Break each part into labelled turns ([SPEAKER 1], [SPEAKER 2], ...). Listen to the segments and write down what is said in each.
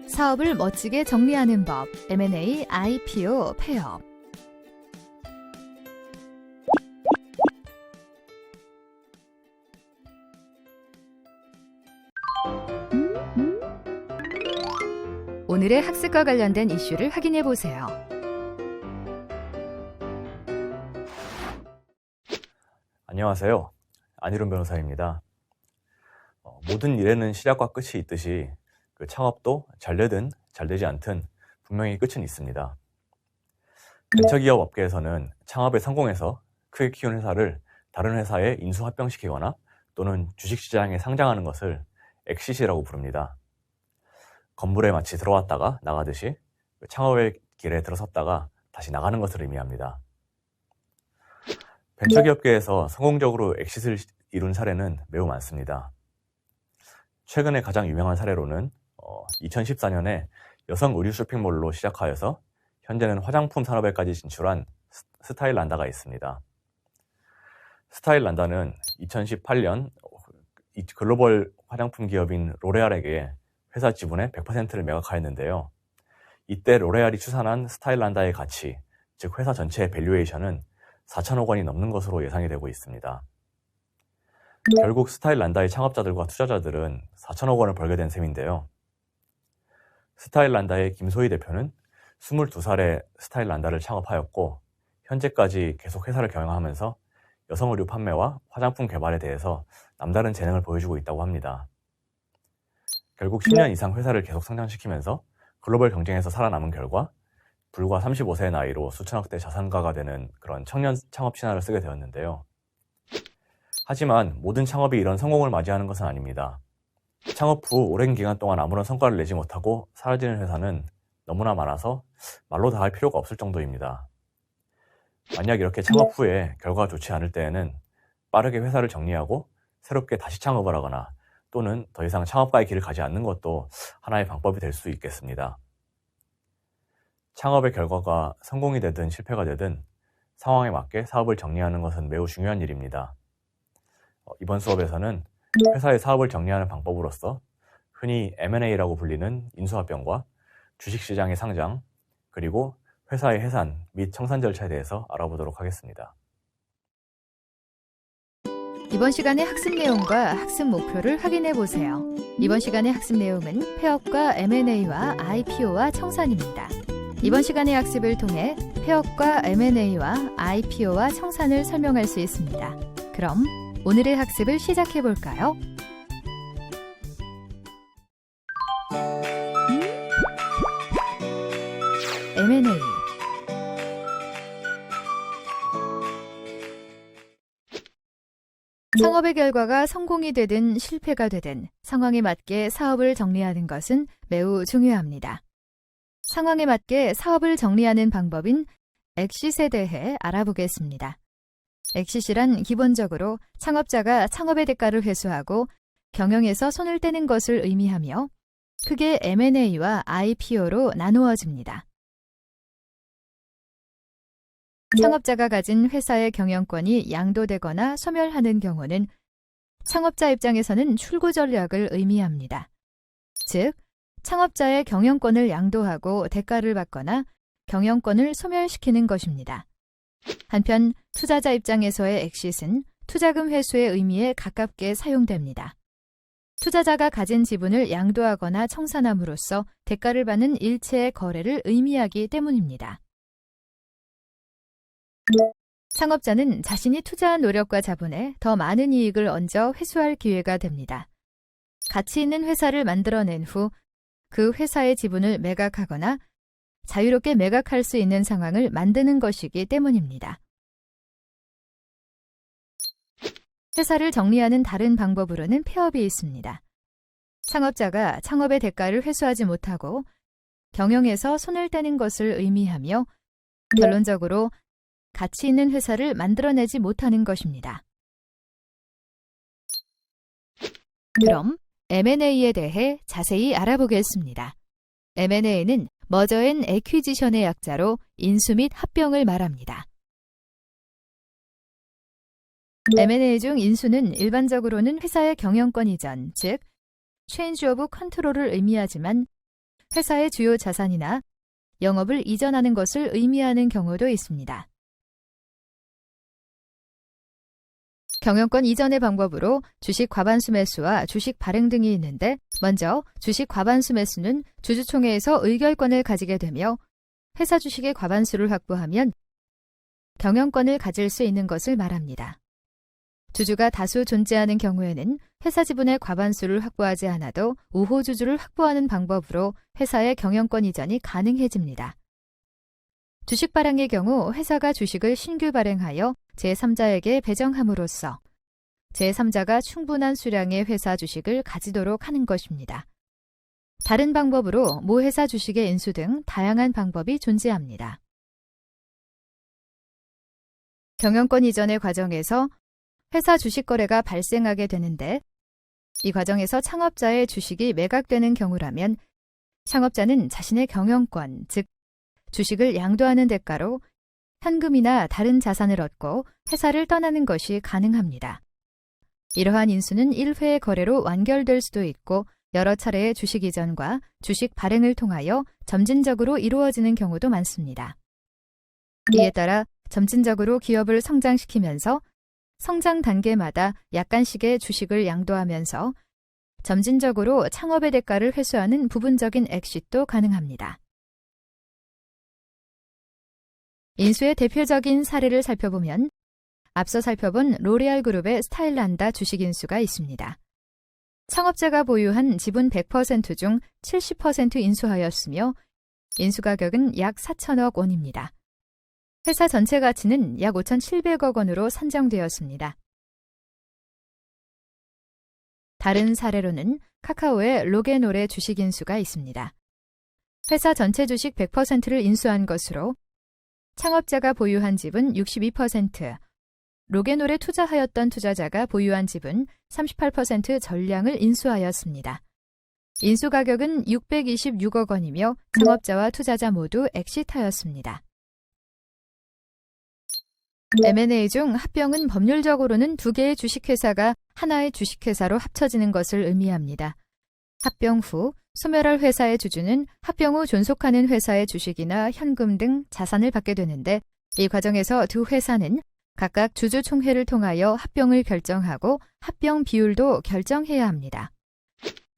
[SPEAKER 1] 사업을 멋지게 정리하는 법, M&A, IPO, 폐업. 오늘의 학습과 관련된 이슈를 확인해 보세요.
[SPEAKER 2] 안녕하세요. 안희룡 변호사입니다. 모든 일에는 시작과 끝이 있듯이 그 창업도 잘 되든 잘 되지 않든 분명히 끝은 있습니다. 벤처기업 업계에서는 창업에 성공해서 크게 키운 회사를 다른 회사에 인수합병시키거나 또는 주식시장에 상장하는 것을 엑시트라고 부릅니다. 건물에 마치 들어왔다가 나가듯이 창업의 길에 들어섰다가 다시 나가는 것을 의미합니다. 벤처기업계에서 성공적으로 엑시트를 이룬 사례는 매우 많습니다. 최근에 가장 유명한 사례로는 2014년에 여성 의류 쇼핑몰로 시작하여서 현재는 화장품 산업에까지 진출한 스타일란다가 있습니다. 스타일란다는 2018년 글로벌 화장품 기업인 로레알에게 회사 지분의 100%를 매각하였는데요. 이때 로레알이 추산한 스타일란다의 가치, 즉 회사 전체의 밸류에이션은 4천억 원이 넘는 것으로 예상이 되고 있습니다. 결국 스타일란다의 창업자들과 투자자들은 4천억 원을 벌게 된 셈인데요. 스타일란다의 김소희 대표는 22살에 스타일란다를 창업하였고 현재까지 계속 회사를 경영하면서 여성 의류 판매와 화장품 개발에 대해서 남다른 재능을 보여주고 있다고 합니다. 결국 10년 이상 회사를 계속 성장시키면서 글로벌 경쟁에서 살아남은 결과 불과 35세의 나이로 수천억대 자산가가 되는 그런 청년 창업 신화를 쓰게 되었는데요. 하지만 모든 창업이 이런 성공을 맞이하는 것은 아닙니다. 창업 후 오랜 기간 동안 아무런 성과를 내지 못하고 사라지는 회사는 너무나 많아서 말로 다 할 필요가 없을 정도입니다. 만약 이렇게 창업 후에 결과가 좋지 않을 때에는 빠르게 회사를 정리하고 새롭게 다시 창업을 하거나 또는 더 이상 창업가의 길을 가지 않는 것도 하나의 방법이 될 수 있겠습니다. 창업의 결과가 성공이 되든 실패가 되든 상황에 맞게 사업을 정리하는 것은 매우 중요한 일입니다. 이번 수업에서는 회사의 사업을 정리하는 방법으로서 흔히 M&A라고 불리는 인수합병과 주식시장의 상장, 그리고 회사의 해산 및 청산 절차에 대해서 알아보도록 하겠습니다.
[SPEAKER 1] 이번 시간의 학습 내용과 학습 목표를 확인해 보세요. 이번 시간의 학습 내용은 폐업과 M&A와 IPO와 청산입니다. 이번 시간의 학습을 통해 폐업과 M&A와 IPO와 청산을 설명할 수 있습니다. 그럼 오늘의 학습을 시작해 볼까요? M&A 창업의 결과가 성공이 되든 실패가 되든 상황에 맞게 사업을 정리하는 것은 매우 중요합니다. 상황에 맞게 사업을 정리하는 방법인 엑시트에 대해 알아보겠습니다. 엑시트란 기본적으로 창업자가 창업의 대가를 회수하고 경영에서 손을 떼는 것을 의미하며 크게 M&A와 IPO로 나누어집니다. 창업자가 가진 회사의 경영권이 양도되거나 소멸하는 경우는 창업자 입장에서는 출구 전략을 의미합니다. 즉, 창업자의 경영권을 양도하고 대가를 받거나 경영권을 소멸시키는 것입니다. 한편 투자자 입장에서의 엑시트는 투자금 회수의 의미에 가깝게 사용됩니다. 투자자가 가진 지분을 양도하거나 청산함으로써 대가를 받는 일체의 거래를 의미하기 때문입니다. 창업자는 자신이 투자한 노력과 자본에 더 많은 이익을 얹어 회수할 기회가 됩니다. 가치 있는 회사를 만들어낸 후 그 회사의 지분을 매각하거나 자유롭게 매각할 수 있는 상황을 만드는 것이기 때문입니다. 회사를 정리하는 다른 방법으로는 폐업이 있습니다. 창업자가 창업의 대가를 회수하지 못하고 경영에서 손을 떼는 것을 의미하며 결론적으로 가치 있는 회사를 만들어내지 못하는 것입니다. 그럼 M&A에 대해 자세히 알아보겠습니다. M&A는 머저 앤 애퀴지션의 약자로 인수 및 합병을 말합니다. M&A 중 인수는 일반적으로는 회사의 경영권 이전, 즉 Change of Control을 의미하지만 회사의 주요 자산이나 영업을 이전하는 것을 의미하는 경우도 있습니다. 경영권 이전의 방법으로 주식 과반수 매수와 주식 발행 등이 있는데, 먼저 주식 과반수 매수는 주주총회에서 의결권을 가지게 되며 회사 주식의 과반수를 확보하면 경영권을 가질 수 있는 것을 말합니다. 주주가 다수 존재하는 경우에는 회사 지분의 과반수를 확보하지 않아도 우호주주를 확보하는 방법으로 회사의 경영권 이전이 가능해집니다. 주식 발행의 경우 회사가 주식을 신규 발행하여 제3자에게 배정함으로써 제3자가 충분한 수량의 회사 주식을 가지도록 하는 것입니다. 다른 방법으로 모 회사 주식의 인수 등 다양한 방법이 존재합니다. 경영권 이전의 과정에서 회사 주식 거래가 발생하게 되는데, 이 과정에서 창업자의 주식이 매각되는 경우라면 창업자는 자신의 경영권, 즉 주식을 양도하는 대가로 현금이나 다른 자산을 얻고 회사를 떠나는 것이 가능합니다. 이러한 인수는 1회의 거래로 완결될 수도 있고 여러 차례의 주식 이전과 주식 발행을 통하여 점진적으로 이루어지는 경우도 많습니다. 이에 따라 점진적으로 기업을 성장시키면서 성장 단계마다 약간씩의 주식을 양도하면서 점진적으로 창업의 대가를 회수하는 부분적인 엑싯도 가능합니다. 인수의 대표적인 사례를 살펴보면 앞서 살펴본 로레알 그룹의 스타일란다 주식 인수가 있습니다. 창업자가 보유한 지분 100% 중 70% 인수하였으며 인수 가격은 약 4천억 원입니다. 회사 전체 가치는 약 5,700억 원으로 산정되었습니다. 다른 사례로는 카카오의 로게놀의 주식 인수가 있습니다. 회사 전체 주식 100%를 인수한 것으로 창업자가 보유한 지분 62%, 로게놀에 투자하였던 투자자가 보유한 지분 38% 전량을 인수하였습니다. 인수 가격은 626억 원이며 창업자와 투자자 모두 엑싯하였습니다. M&A 중 합병은 법률적으로는 두 개의 주식회사가 하나의 주식회사로 합쳐지는 것을 의미합니다. 합병 후 소멸할 회사의 주주는 합병 후 존속하는 회사의 주식이나 현금 등 자산을 받게 되는데, 이 과정에서 두 회사는 각각 주주총회를 통하여 합병을 결정하고 합병 비율도 결정해야 합니다.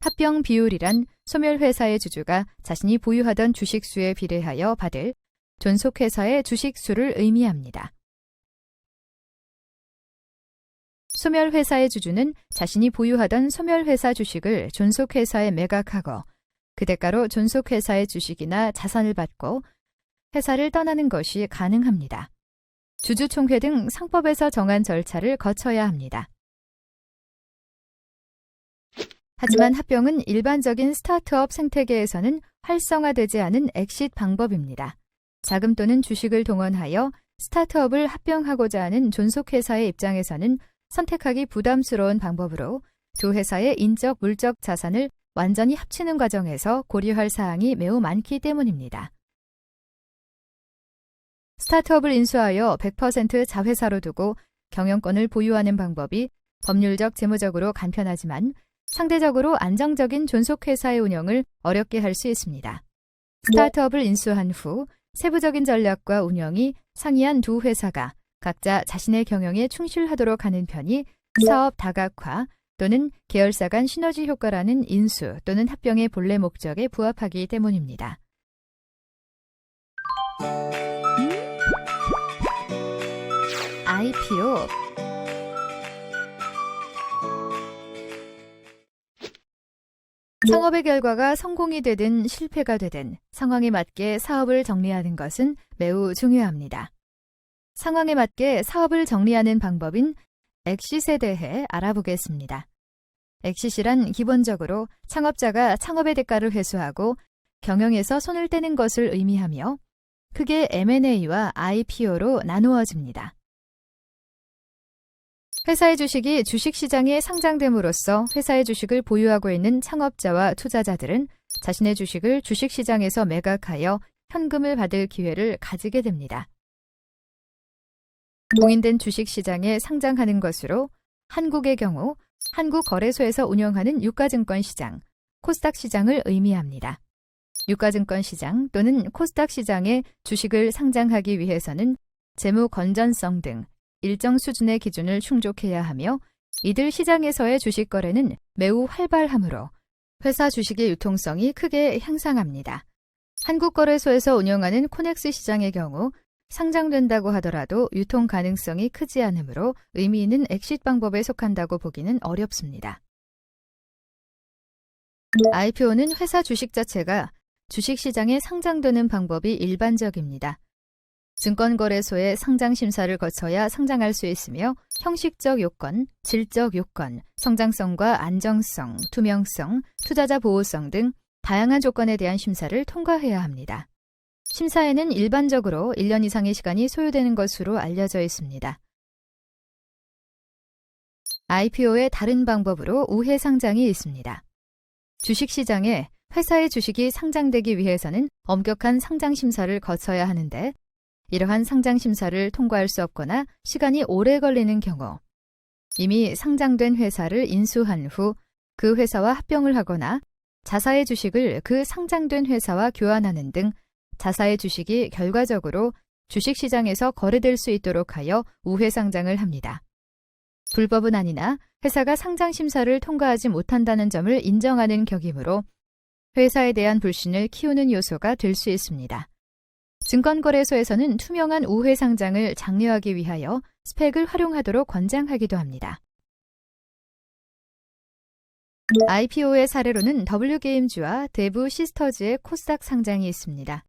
[SPEAKER 1] 합병 비율이란 소멸 회사의 주주가 자신이 보유하던 주식수에 비례하여 받을 존속회사의 주식수를 의미합니다. 소멸회사의 주주는 자신이 보유하던 소멸회사 주식을 존속회사에 매각하고 그 대가로 존속회사의 주식이나 자산을 받고 회사를 떠나는 것이 가능합니다. 주주총회 등 상법에서 정한 절차를 거쳐야 합니다. 하지만 합병은 일반적인 스타트업 생태계에서는 활성화되지 않은 엑싯 방법입니다. 자금 또는 주식을 동원하여 스타트업을 합병하고자 하는 존속회사의 입장에서는 선택하기 부담스러운 방법으로 두 회사의 인적, 물적 자산을 완전히 합치는 과정에서 고려할 사항이 매우 많기 때문입니다. 스타트업을 인수하여 100% 자회사로 두고 경영권을 보유하는 방법이 법률적, 재무적으로 간편하지만 상대적으로 안정적인 존속회사의 운영을 어렵게 할 수 있습니다. 스타트업을 인수한 후 세부적인 전략과 운영이 상이한 두 회사가 각자 자신의 경영에 충실하도록 하는 편이 사업 다각화 또는 계열사 간 시너지 효과라는 인수 또는 합병의 본래 목적에 부합하기 때문입니다. IPO 창업의 결과가 성공이 되든 실패가 되든 상황에 맞게 사업을 정리하는 것은 매우 중요합니다. 상황에 맞게 사업을 정리하는 방법인 엑싯에 대해 알아보겠습니다. 엑싯이란 기본적으로 창업자가 창업의 대가를 회수하고 경영에서 손을 떼는 것을 의미하며 크게 M&A와 IPO로 나누어집니다. 회사의 주식이 주식시장에 상장됨으로써 회사의 주식을 보유하고 있는 창업자와 투자자들은 자신의 주식을 주식시장에서 매각하여 현금을 받을 기회를 가지게 됩니다. 공인된 주식시장에 상장하는 것으로 한국의 경우 한국거래소에서 운영하는 유가증권시장, 코스닥 시장을 의미합니다. 유가증권시장 또는 코스닥 시장에 주식을 상장하기 위해서는 재무 건전성 등 일정 수준의 기준을 충족해야 하며 이들 시장에서의 주식 거래는 매우 활발하므로 회사 주식의 유통성이 크게 향상합니다. 한국거래소에서 운영하는 코넥스 시장의 경우 상장된다고 하더라도 유통 가능성이 크지 않으므로 의미 있는 엑싯 방법에 속한다고 보기는 어렵습니다. IPO는 회사 주식 자체가 주식시장에 상장되는 방법이 일반적입니다. 증권거래소의 상장심사를 거쳐야 상장할 수 있으며 형식적 요건, 질적 요건, 성장성과 안정성, 투명성, 투자자 보호성 등 다양한 조건에 대한 심사를 통과해야 합니다. 심사에는 일반적으로 1년 이상의 시간이 소요되는 것으로 알려져 있습니다. IPO의 다른 방법으로 우회 상장이 있습니다. 주식시장에 회사의 주식이 상장되기 위해서는 엄격한 상장심사를 거쳐야 하는데 이러한 상장심사를 통과할 수 없거나 시간이 오래 걸리는 경우 이미 상장된 회사를 인수한 후 그 회사와 합병을 하거나 자사의 주식을 그 상장된 회사와 교환하는 등 자사의 주식이 결과적으로 주식시장에서 거래될 수 있도록 하여 우회 상장을 합니다. 불법은 아니나 회사가 상장심사를 통과하지 못한다는 점을 인정하는 격이므로 회사에 대한 불신을 키우는 요소가 될 수 있습니다. 증권거래소에서는 투명한 우회 상장을 장려하기 위하여 스펙을 활용하도록 권장하기도 합니다. IPO의 사례로는 W게임즈와 대부 시스터즈의 코스닥 상장이 있습니다.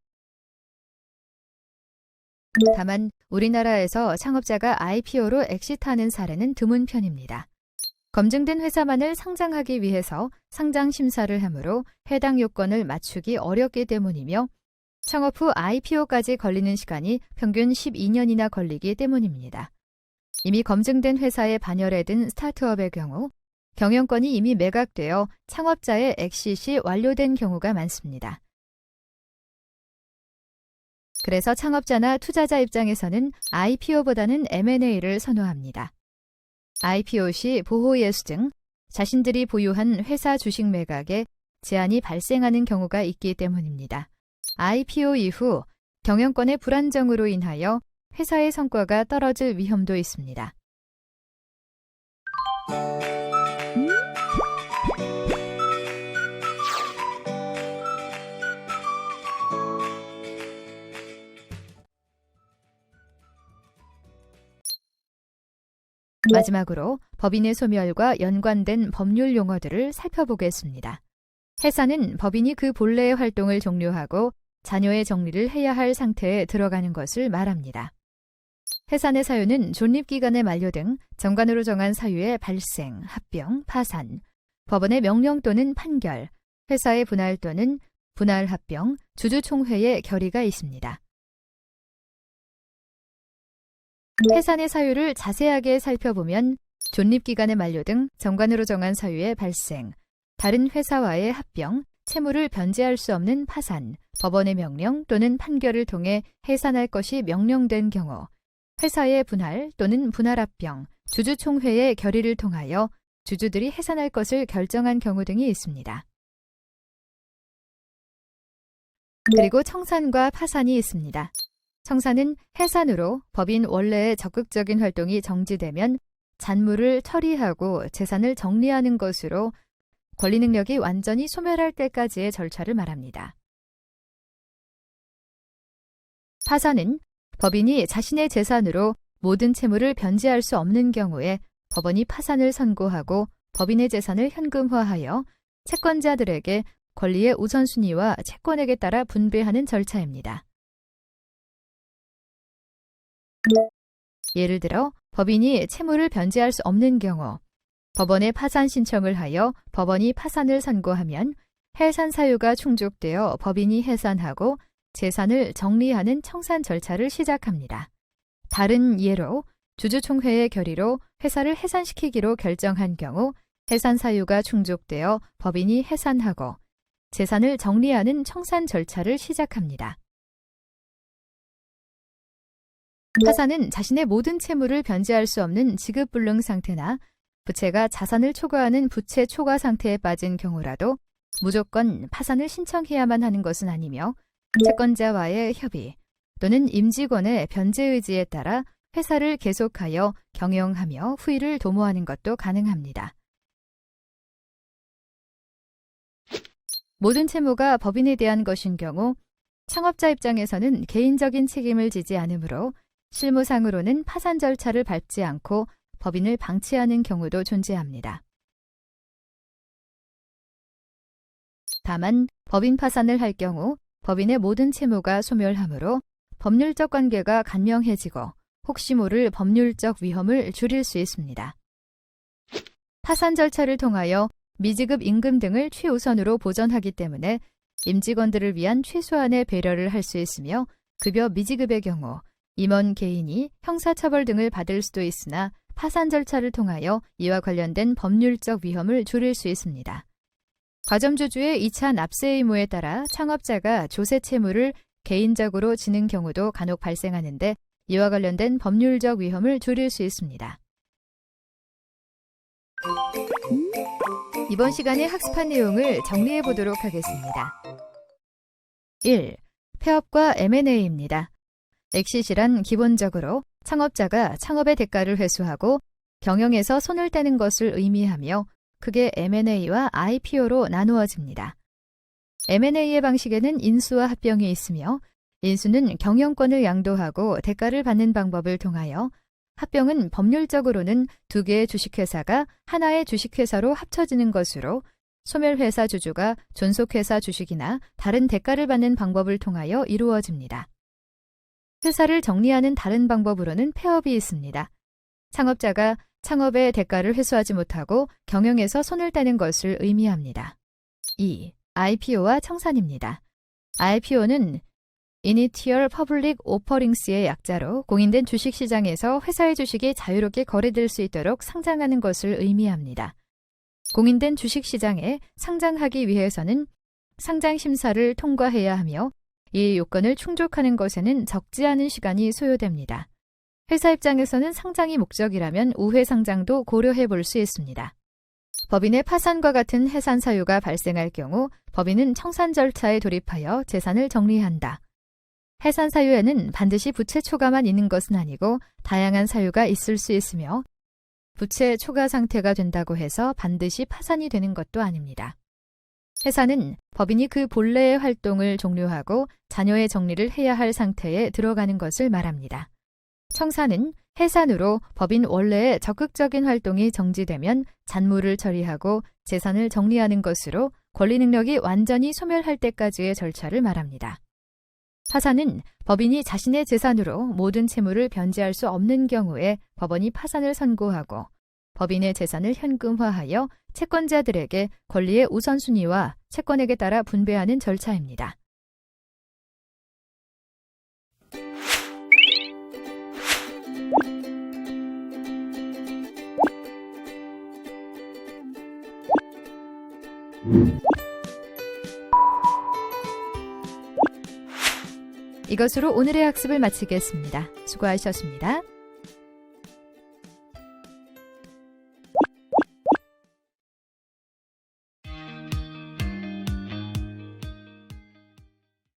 [SPEAKER 1] 다만 우리나라에서 창업자가 IPO로 엑시트하는 사례는 드문 편입니다. 검증된 회사만을 상장하기 위해서 상장 심사를 하므로 해당 요건을 맞추기 어렵기 때문이며 창업 후 IPO까지 걸리는 시간이 평균 12년이나 걸리기 때문입니다. 이미 검증된 회사에 반열에 든 스타트업의 경우 경영권이 이미 매각되어 창업자의 엑싯이 완료된 경우가 많습니다. 그래서 창업자나 투자자 입장에서는 IPO보다는 M&A를 선호합니다. IPO 시 보호예수 등 자신들이 보유한 회사 주식 매각에 제한이 발생하는 경우가 있기 때문입니다. IPO 이후 경영권의 불안정으로 인하여 회사의 성과가 떨어질 위험도 있습니다. 마지막으로 법인의 소멸과 연관된 법률 용어들을 살펴보겠습니다. 회사는 법인이 그 본래의 활동을 종료하고 자녀의 정리를 해야 할 상태에 들어가는 것을 말합니다. 해산의 사유는 존립기간의 만료 등 정관으로 정한 사유의 발생, 합병, 파산, 법원의 명령 또는 판결, 회사의 분할 또는 분할 합병, 주주총회의 결의가 있습니다. 해산의 사유를 자세하게 살펴보면 존립기간의 만료 등 정관으로 정한 사유의 발생, 다른 회사와의 합병, 채무를 변제할 수 없는 파산, 법원의 명령 또는 판결을 통해 해산할 것이 명령된 경우, 회사의 분할 또는 분할합병, 주주총회의 결의를 통하여 주주들이 해산할 것을 결정한 경우 등이 있습니다. 그리고 청산과 파산이 있습니다. 청산은 해산으로 법인 원래의 적극적인 활동이 정지되면 잔물을 처리하고 재산을 정리하는 것으로 권리 능력이 완전히 소멸할 때까지의 절차를 말합니다. 파산은 법인이 자신의 재산으로 모든 채무를 변제할 수 없는 경우에 법원이 파산을 선고하고 법인의 재산을 현금화하여 채권자들에게 권리의 우선순위와 채권액에 따라 분배하는 절차입니다. 예를 들어 법인이 채무를 변제할 수 없는 경우 법원에 파산 신청을 하여 법원이 파산을 선고하면 해산 사유가 충족되어 법인이 해산하고 재산을 정리하는 청산 절차를 시작합니다. 다른 예로 주주총회의 결의로 회사를 해산시키기로 결정한 경우 해산 사유가 충족되어 법인이 해산하고 재산을 정리하는 청산 절차를 시작합니다. 파산은 자신의 모든 채무를 변제할 수 없는 지급불능 상태나 부채가 자산을 초과하는 부채 초과 상태에 빠진 경우라도 무조건 파산을 신청해야만 하는 것은 아니며 채권자와의 협의 또는 임직원의 변제 의지에 따라 회사를 계속하여 경영하며 후일을 도모하는 것도 가능합니다. 모든 채무가 법인에 대한 것인 경우 창업자 입장에서는 개인적인 책임을 지지 않으므로 실무상으로는 파산 절차를 밟지 않고 법인을 방치하는 경우도 존재합니다. 다만 법인 파산을 할 경우 법인의 모든 채무가 소멸하므로 법률적 관계가 간명해지고 혹시 모를 법률적 위험을 줄일 수 있습니다. 파산 절차를 통하여 미지급 임금 등을 최우선으로 보전하기 때문에 임직원들을 위한 최소한의 배려를 할 수 있으며 급여 미지급의 경우 임원 개인이 형사처벌 등을 받을 수도 있으나 파산 절차를 통하여 이와 관련된 법률적 위험을 줄일 수 있습니다. 과점주주의 2차 납세 의무에 따라 창업자가 조세 채무를 개인적으로 지는 경우도 간혹 발생하는데 이와 관련된 법률적 위험을 줄일 수 있습니다. 이번 시간에 학습한 내용을 정리해 보도록 하겠습니다. 1. 폐업과 M&A입니다. 엑싯이란 기본적으로 창업자가 창업의 대가를 회수하고 경영에서 손을 떼는 것을 의미하며 크게 M&A와 IPO로 나누어집니다. M&A의 방식에는 인수와 합병이 있으며 인수는 경영권을 양도하고 대가를 받는 방법을 통하여 합병은 법률적으로는 두 개의 주식회사가 하나의 주식회사로 합쳐지는 것으로 소멸회사 주주가 존속회사 주식이나 다른 대가를 받는 방법을 통하여 이루어집니다. 회사를 정리하는 다른 방법으로는 폐업이 있습니다. 창업자가 창업의 대가를 회수하지 못하고 경영에서 손을 떼는 것을 의미합니다. 2. IPO와 청산입니다. IPO는 Initial Public Offerings의 약자로 공인된 주식시장에서 회사의 주식이 자유롭게 거래될 수 있도록 상장하는 것을 의미합니다. 공인된 주식시장에 상장하기 위해서는 상장심사를 통과해야 하며 이 요건을 충족하는 것에는 적지 않은 시간이 소요됩니다. 회사 입장에서는 상장이 목적이라면 우회 상장도 고려해 볼 수 있습니다. 법인의 파산과 같은 해산 사유가 발생할 경우 법인은 청산 절차에 돌입하여 재산을 정리한다. 해산 사유에는 반드시 부채 초과만 있는 것은 아니고 다양한 사유가 있을 수 있으며 부채 초과 상태가 된다고 해서 반드시 파산이 되는 것도 아닙니다. 해산은 법인이 그 본래의 활동을 종료하고 자녀의 정리를 해야 할 상태에 들어가는 것을 말합니다. 청산은 해산으로 법인 원래의 적극적인 활동이 정지되면 잔물을 처리하고 재산을 정리하는 것으로 권리 능력이 완전히 소멸할 때까지의 절차를 말합니다. 파산은 법인이 자신의 재산으로 모든 채무를 변제할 수 없는 경우에 법원이 파산을 선고하고 법인의 재산을 현금화하여 채권자들에게 권리의 우선순위와 채권액에 따라 분배하는 절차입니다. 이것으로 오늘의 학습을 마치겠습니다. 수고하셨습니다.